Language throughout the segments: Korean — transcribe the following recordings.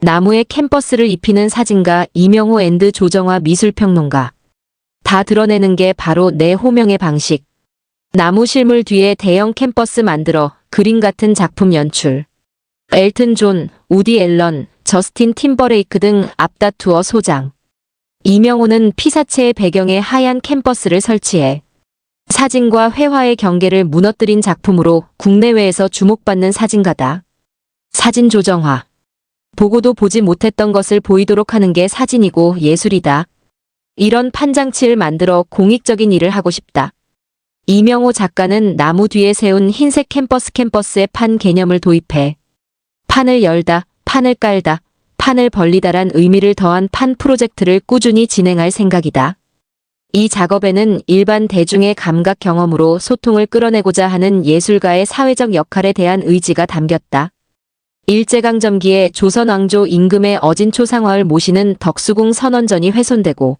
나무에 캔버스를 입히는 사진가 이명호 앤드 조정화 미술평론가. 다 드러내는 게 바로 내 호명의 방식. 나무 실물 뒤에 대형 캔버스 만들어 그림 같은 작품 연출. 엘튼 존, 우디 앨런, 저스틴 팀버레이크 등 앞다투어 소장. 이명호는 피사체의 배경에 하얀 캔버스를 설치해 사진과 회화의 경계를 무너뜨린 작품으로 국내외에서 주목받는 사진가다. 사진 조정화. 보고도 보지 못했던 것을 보이도록 하는 게 사진이고 예술이다. 이런 판장치를 만들어 공익적인 일을 하고 싶다. 이명호 작가는 나무 뒤에 세운 흰색 캔버스에 판 개념을 도입해 판을 열다, 판을 깔다, 판을 벌리다란 의미를 더한 판 프로젝트를 꾸준히 진행할 생각이다. 이 작업에는 일반 대중의 감각 경험으로 소통을 끌어내고자 하는 예술가의 사회적 역할에 대한 의지가 담겼다. 일제강점기에 조선 왕조 임금의 어진초상화를 모시는 덕수궁 선원전이 훼손되고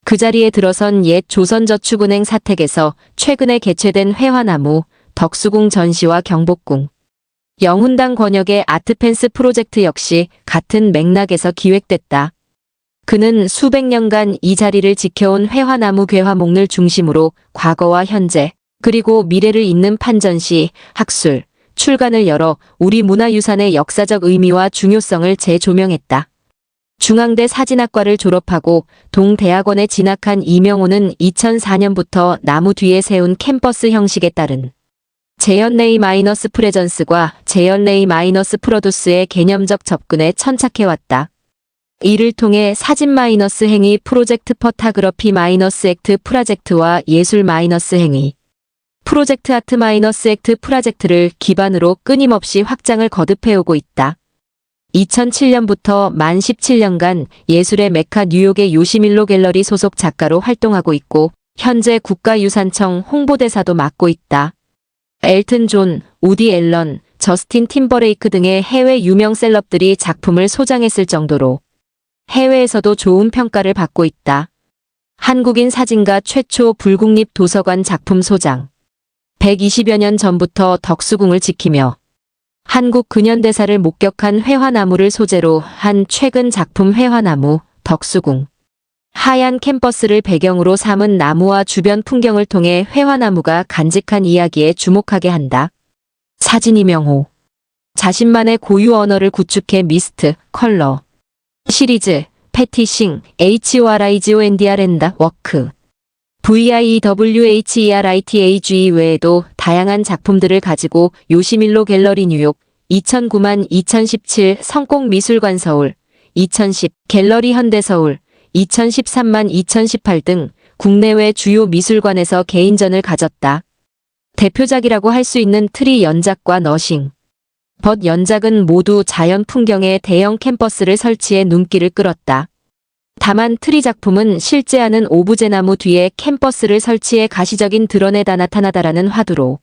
그 자리에 들어선 옛 조선저축은행 사택에서 최근에 개최된 회화나무, 덕수궁 전시와 경복궁, 영훈당 권역의 아트펜스 프로젝트 역시 같은 맥락에서 기획됐다. 그는 수백 년간 이 자리를 지켜온 회화나무 괴화목을 중심으로 과거와 현재, 그리고 미래를 잇는 판전시, 학술, 출간을 열어 우리 문화유산의 역사적 의미와 중요성을 재조명했다. 중앙대 사진학과를 졸업하고 동대학원에 진학한 이명호는 2004년부터 나무 뒤에 세운 캠퍼스 형식에 따른 재현레이 마이너스 프레전스과 재현레이 마이너스 프로듀스의 개념적 접근에 천착해왔다. 이를 통해 사진 마이너스 행위 프로젝트 퍼타그러피 마이너스 액트 프라젝트와 예술 마이너스 행위 프로젝트 아트 마이너스 액트 프라젝트를 기반으로 끊임없이 확장을 거듭해오고 있다. 2007년부터 만 17년간 예술의 메카 뉴욕의 요시밀로 갤러리 소속 작가로 활동하고 있고 현재 국가유산청 홍보대사도 맡고 있다. 엘튼 존, 우디 앨런, 저스틴 팀버레이크 등의 해외 유명 셀럽들이 작품을 소장했을 정도로 해외에서도 좋은 평가를 받고 있다. 한국인 사진가 최초 불국립 도서관 작품 소장. 120여 년 전부터 덕수궁을 지키며 한국 근현대사를 목격한 회화나무를 소재로 한 최근 작품 회화나무, 덕수궁. 하얀 캠퍼스를 배경으로 삼은 나무와 주변 풍경을 통해 회화나무가 간직한 이야기에 주목하게 한다. 사진 이명호. 자신만의 고유 언어를 구축해 미스트, 컬러. 시리즈, 패티싱, HORIGONDRN다, 워크. VIEWHERITAGE 외에도 다양한 작품들을 가지고 요시밀로 갤러리 뉴욕, 2009만 2017 성공미술관 서울, 2010 갤러리 현대서울, 2013만 2018 등 국내외 주요 미술관에서 개인전을 가졌다. 대표작이라고 할 수 있는 트리 연작과 너싱, 벗 연작은 모두 자연 풍경에 대형 캠퍼스를 설치해 눈길을 끌었다. 다만 트리 작품은 실제하는 오브제나무 뒤에 캠퍼스를 설치해 가시적인 드러내다 나타나다라는 화두로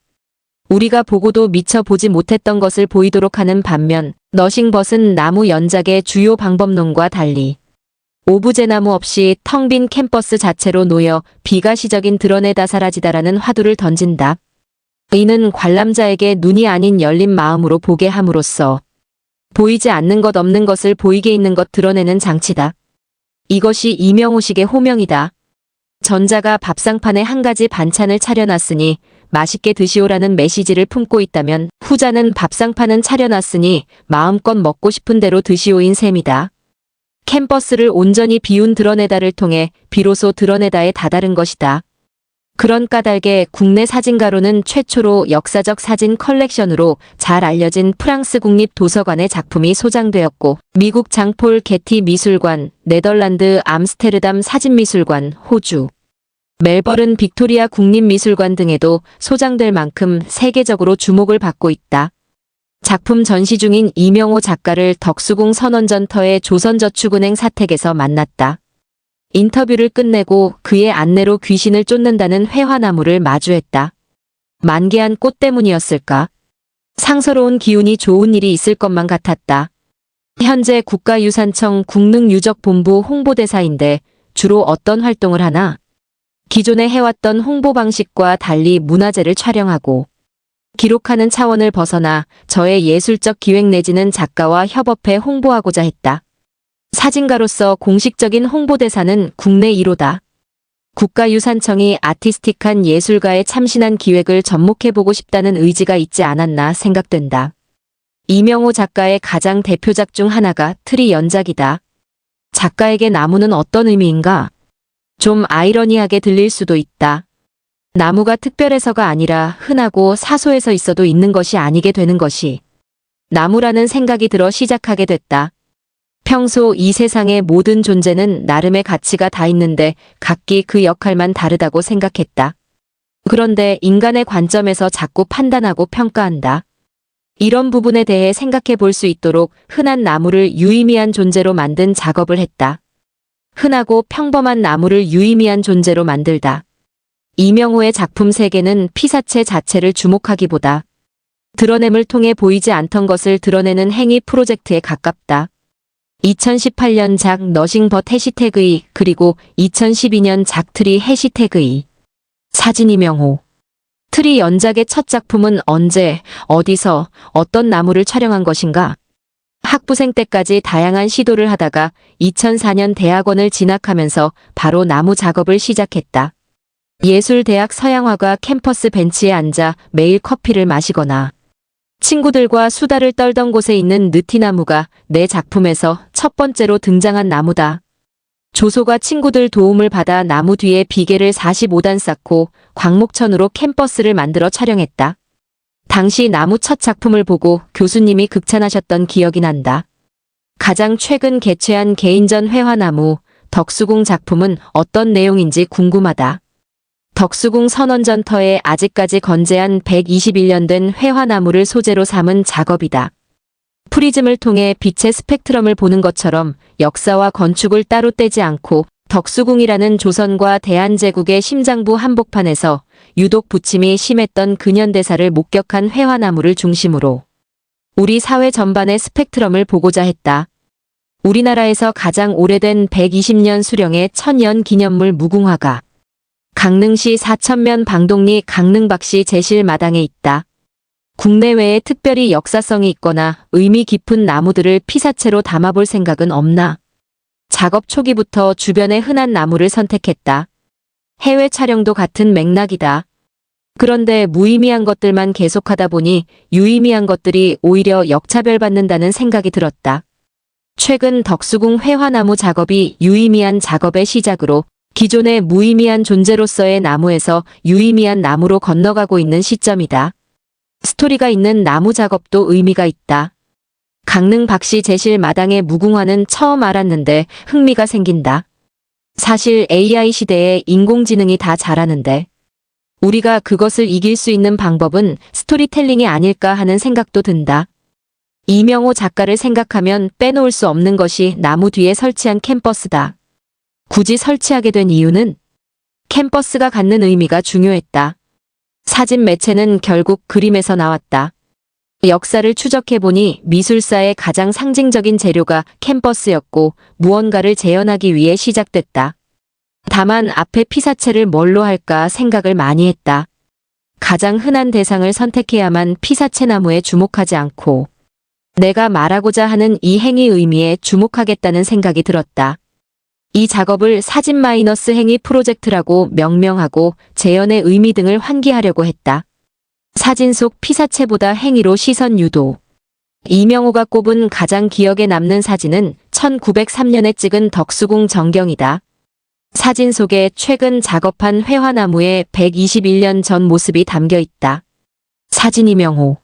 우리가 보고도 미처 보지 못했던 것을 보이도록 하는 반면 너싱벗은 나무 연작의 주요 방법론과 달리 오브제나무 없이 텅 빈 캠퍼스 자체로 놓여 비가시적인 드러내다 사라지다라는 화두를 던진다. 이는 관람자에게 눈이 아닌 열린 마음으로 보게 함으로써 보이지 않는 것 없는 것을 보이게 있는 것 드러내는 장치다. 이것이 이명호식의 호명이다. 전자가 밥상판에 한 가지 반찬을 차려놨으니 맛있게 드시오라는 메시지를 품고 있다면 후자는 밥상판은 차려놨으니 마음껏 먹고 싶은 대로 드시오인 셈이다. 캠퍼스를 온전히 비운 드러내다를 통해 비로소 드러내다에 다다른 것이다. 그런 까닭에 국내 사진가로는 최초로 역사적 사진 컬렉션으로 잘 알려진 프랑스 국립도서관의 작품이 소장되었고 미국 장폴 게티 미술관, 네덜란드 암스테르담 사진미술관, 호주, 멜버른 빅토리아 국립미술관 등에도 소장될 만큼 세계적으로 주목을 받고 있다. 작품 전시 중인 이명호 작가를 덕수궁 선원전터의 조선저축은행 사택에서 만났다. 인터뷰를 끝내고 그의 안내로 귀신을 쫓는다는 회화나무를 마주했다. 만개한 꽃 때문이었을까? 상서로운 기운이 좋은 일이 있을 것만 같았다. 현재 국가유산청 국능유적본부 홍보대사인데 주로 어떤 활동을 하나? 기존에 해왔던 홍보 방식과 달리 문화재를 촬영하고 기록하는 차원을 벗어나 저의 예술적 기획 내지는 작가와 협업해 홍보하고자 했다. 사진가로서 공식적인 홍보대사는 국내 1호다. 국가유산청이 아티스틱한 예술가의 참신한 기획을 접목해보고 싶다는 의지가 있지 않았나 생각된다. 이명호 작가의 가장 대표작 중 하나가 트리 연작이다. 작가에게 나무는 어떤 의미인가? 좀 아이러니하게 들릴 수도 있다. 나무가 특별해서가 아니라 흔하고 사소해서 있어도 있는 것이 아니게 되는 것이 나무라는 생각이 들어 시작하게 됐다. 평소 이 세상의 모든 존재는 나름의 가치가 다 있는데 각기 그 역할만 다르다고 생각했다. 그런데 인간의 관점에서 자꾸 판단하고 평가한다. 이런 부분에 대해 생각해 볼 수 있도록 흔한 나무를 유의미한 존재로 만든 작업을 했다. 흔하고 평범한 나무를 유의미한 존재로 만들다. 이명호의 작품 세계는 피사체 자체를 주목하기보다 드러냄을 통해 보이지 않던 것을 드러내는 행위 프로젝트에 가깝다. 2018년 작 너싱벗 해시태그이 그리고 2012년 작 트리 해시태그이 사진 이명호 트리 연작의 첫 작품은 언제, 어디서, 어떤 나무를 촬영한 것인가? 학부생 때까지 다양한 시도를 하다가 2004년 대학원을 진학하면서 바로 나무 작업을 시작했다. 예술대학 서양화가 캠퍼스 벤치에 앉아 매일 커피를 마시거나 친구들과 수다를 떨던 곳에 있는 느티나무가 내 작품에서 첫 번째로 등장한 나무다. 조소가 친구들 도움을 받아 나무 뒤에 비계를 45단 쌓고 광목천으로 캠퍼스를 만들어 촬영했다. 당시 나무 첫 작품을 보고 교수님이 극찬하셨던 기억이 난다. 가장 최근 개최한 개인전 회화나무 덕수궁 작품은 어떤 내용인지 궁금하다. 덕수궁 선원전터에 아직까지 건재한 121년 된 회화나무를 소재로 삼은 작업이다. 프리즘을 통해 빛의 스펙트럼을 보는 것처럼 역사와 건축을 따로 떼지 않고 덕수궁이라는 조선과 대한제국의 심장부 한복판에서 유독 부침이 심했던 근현대사를 목격한 회화나무를 중심으로 우리 사회 전반의 스펙트럼을 보고자 했다. 우리나라에서 가장 오래된 120년 수령의 천연 기념물 무궁화가 강릉시 사천면 방독리 강릉박씨 제실마당에 있다. 국내외에 특별히 역사성이 있거나 의미 깊은 나무들을 피사체로 담아볼 생각은 없나? 작업 초기부터 주변의 흔한 나무를 선택했다. 해외 촬영도 같은 맥락이다. 그런데 무의미한 것들만 계속하다 보니 유의미한 것들이 오히려 역차별받는다는 생각이 들었다. 최근 덕수궁 회화나무 작업이 유의미한 작업의 시작으로 기존의 무의미한 존재로서의 나무에서 유의미한 나무로 건너가고 있는 시점이다. 스토리가 있는 나무 작업도 의미가 있다. 강릉 박씨 제실 마당의 무궁화는 처음 알았는데 흥미가 생긴다. 사실 AI 시대에 인공지능이 다 잘하는데 우리가 그것을 이길 수 있는 방법은 스토리텔링이 아닐까 하는 생각도 든다. 이명호 작가를 생각하면 빼놓을 수 없는 것이 나무 뒤에 설치한 캠퍼스다. 굳이 설치하게 된 이유는 캠퍼스가 갖는 의미가 중요했다. 사진 매체는 결국 그림에서 나왔다. 역사를 추적해보니 미술사의 가장 상징적인 재료가 캠퍼스였고 무언가를 재현하기 위해 시작됐다. 다만 앞에 피사체를 뭘로 할까 생각을 많이 했다. 가장 흔한 대상을 선택해야만 피사체 나무에 주목하지 않고 내가 말하고자 하는 이 행위 의미에 주목하겠다는 생각이 들었다. 이 작업을 사진 마이너스 행위 프로젝트라고 명명하고 재현의 의미 등을 환기하려고 했다. 사진 속 피사체보다 행위로 시선 유도. 이명호가 꼽은 가장 기억에 남는 사진은 1903년에 찍은 덕수궁 정경이다. 사진 속에 최근 작업한 회화나무의 121년 전 모습이 담겨 있다. 사진 이명호.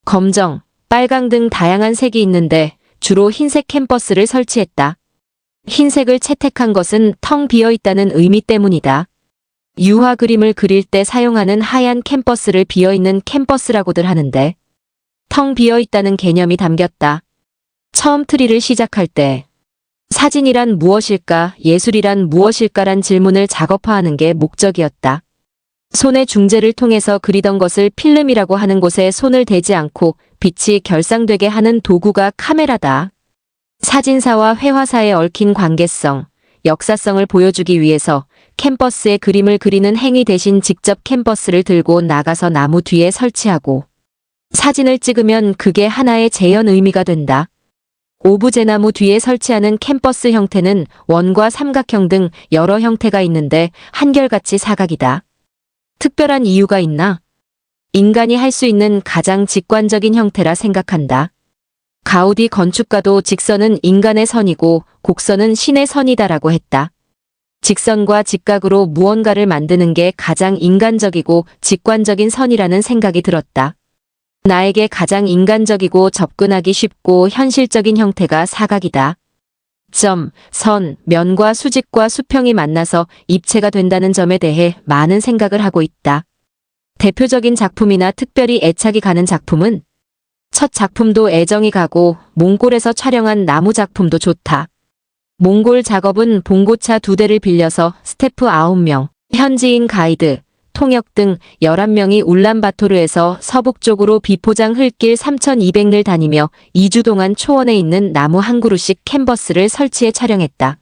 검정, 빨강 등 다양한 색이 있는데 주로 흰색 캠퍼스를 설치했다. 흰색을 채택한 것은 텅 비어 있다는 의미 때문이다. 유화 그림을 그릴 때 사용하는 하얀 캠퍼스를 비어있는 캠퍼스라고들 하는데 텅 비어있다는 개념이 담겼다. 처음 트리를 시작할 때 사진이란 무엇일까, 예술이란 무엇일까란 질문을 작업화하는 게 목적이었다. 손의 중재를 통해서 그리던 것을 필름이라고 하는 곳에 손을 대지 않고 빛이 결상되게 하는 도구가 카메라다. 사진사와 회화사에 얽힌 관계성, 역사성을 보여주기 위해서 캠퍼스에 그림을 그리는 행위 대신 직접 캔버스를 들고 나가서 나무 뒤에 설치하고 사진을 찍으면 그게 하나의 재현 의미가 된다. 오브제나무 뒤에 설치하는 캠퍼스 형태는 원과 삼각형 등 여러 형태가 있는데 한결같이 사각이다. 특별한 이유가 있나? 인간이 할 수 있는 가장 직관적인 형태라 생각한다. 가우디 건축가도 직선은 인간의 선이고 곡선은 신의 선이다라고 했다. 직선과 직각으로 무언가를 만드는 게 가장 인간적이고 직관적인 선이라는 생각이 들었다. 나에게 가장 인간적이고 접근하기 쉽고 현실적인 형태가 사각이다. 점, 선, 면과 수직과 수평이 만나서 입체가 된다는 점에 대해 많은 생각을 하고 있다. 대표적인 작품이나 특별히 애착이 가는 작품은 첫 작품도 애정이 가고 몽골에서 촬영한 나무 작품도 좋다. 몽골 작업은 봉고차 2대를 빌려서 스태프 9명, 현지인 가이드, 통역 등 11명이 울란바토르에서 서북쪽으로 비포장 흙길 3200를 다니며 2주 동안 초원에 있는 나무 한 그루씩 캔버스를 설치해 촬영했다.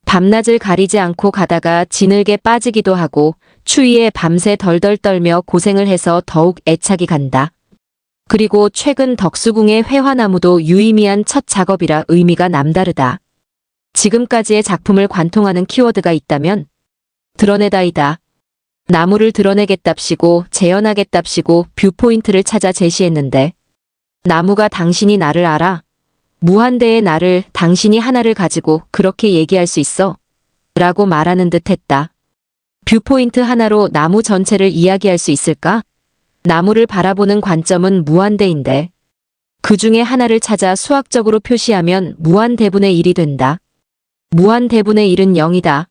밤낮을 가리지 않고 가다가 지늘게 빠지기도 하고 추위에 밤새 덜덜 떨며 고생을 해서 더욱 애착이 간다. 그리고 최근 덕수궁의 회화나무도 유의미한 첫 작업이라 의미가 남다르다. 지금까지의 작품을 관통하는 키워드가 있다면 드러내다이다. 나무를 드러내겠답시고 재현하겠답시고 뷰포인트를 찾아 제시했는데 나무가 당신이 나를 알아? 무한대의 나를 당신이 하나를 가지고 그렇게 얘기할 수 있어? 라고 말하는 듯 했다. 뷰포인트 하나로 나무 전체를 이야기할 수 있을까? 나무를 바라보는 관점은 무한대인데 그 중에 하나를 찾아 수학적으로 표시하면 무한대분의 1이 된다. 무한대분의 1은 0이다.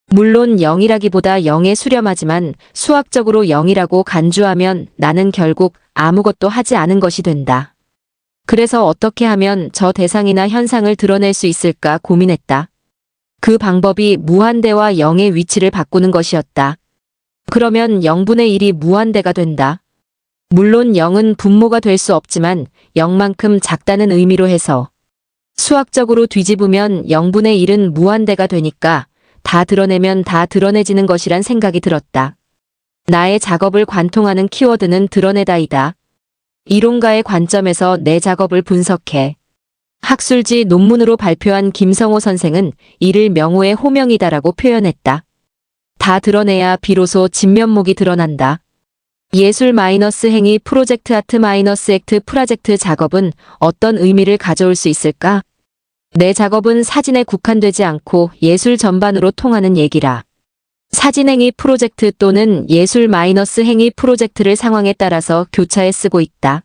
물론 0이라기보다 0에 수렴하지만 수학적으로 0이라고 간주하면 나는 결국 아무것도 하지 않은 것이 된다. 그래서 어떻게 하면 저 대상이나 현상을 드러낼 수 있을까 고민했다. 그 방법이 무한대와 0의 위치를 바꾸는 것이었다. 그러면 0분의 1이 무한대가 된다. 물론 0은 분모가 될 수 없지만 0만큼 작다는 의미로 해서 수학적으로 뒤집으면 0분의 1은 무한대가 되니까 다 드러내면 다 드러내지는 것이란 생각이 들었다. 나의 작업을 관통하는 키워드는 드러내다이다. 이론가의 관점에서 내 작업을 분석해. 학술지 논문으로 발표한 김성호 선생은 이를 명호의 호명이다라고 표현했다. 다 드러내야 비로소 진면목이 드러난다. 예술 마이너스 행위 프로젝트 아트 마이너스 액트 프라젝트 작업은 어떤 의미를 가져올 수 있을까? 내 작업은 사진에 국한되지 않고 예술 전반으로 통하는 얘기라. 사진행위 프로젝트 또는 예술 마이너스 행위 프로젝트를 상황에 따라서 교차해 쓰고 있다.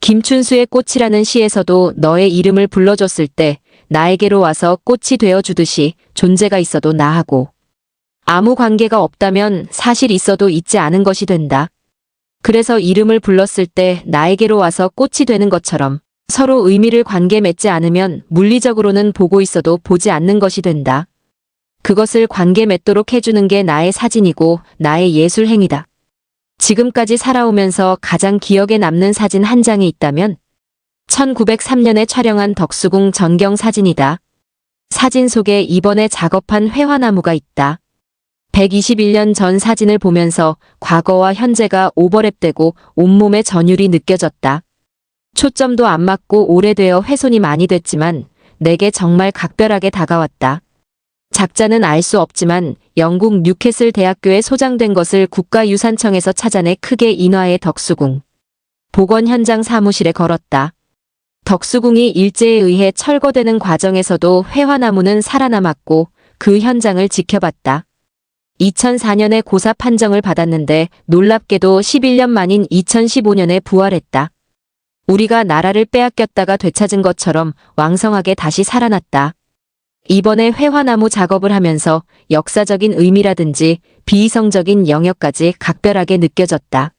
김춘수의 꽃이라는 시에서도 너의 이름을 불러줬을 때 나에게로 와서 꽃이 되어주듯이 존재가 있어도 나하고 아무 관계가 없다면 사실 있어도 있지 않은 것이 된다. 그래서 이름을 불렀을 때 나에게로 와서 꽃이 되는 것처럼 서로 의미를 관계 맺지 않으면 물리적으로는 보고 있어도 보지 않는 것이 된다. 그것을 관계 맺도록 해주는 게 나의 사진이고 나의 예술 행위다. 지금까지 살아오면서 가장 기억에 남는 사진 한 장이 있다면 1903년에 촬영한 덕수궁 전경 사진이다. 사진 속에 이번에 작업한 회화나무가 있다. 121년 전 사진을 보면서 과거와 현재가 오버랩되고 온몸의 전율이 느껴졌다. 초점도 안 맞고 오래되어 훼손이 많이 됐지만 내게 정말 각별하게 다가왔다. 작자는 알 수 없지만 영국 뉴캐슬 대학교에 소장된 것을 국가유산청에서 찾아내 크게 인화해 덕수궁 복원 현장 사무실에 걸었다. 덕수궁이 일제에 의해 철거되는 과정에서도 회화나무는 살아남았고 그 현장을 지켜봤다. 2004년에 고사 판정을 받았는데 놀랍게도 11년 만인 2015년에 부활했다. 우리가 나라를 빼앗겼다가 되찾은 것처럼 왕성하게 다시 살아났다. 이번에 회화나무 작업을 하면서 역사적인 의미라든지 비이성적인 영역까지 각별하게 느껴졌다.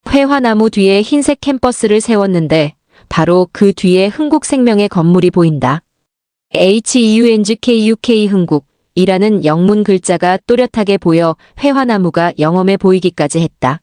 회화나무 뒤에 흰색 캠퍼스를 세웠는데 바로 그 뒤에 흥국생명의 건물이 보인다. HEUNGKUK 흥국이라는 영문 글자가 또렷하게 보여 회화나무가 영험해 보이기까지 했다.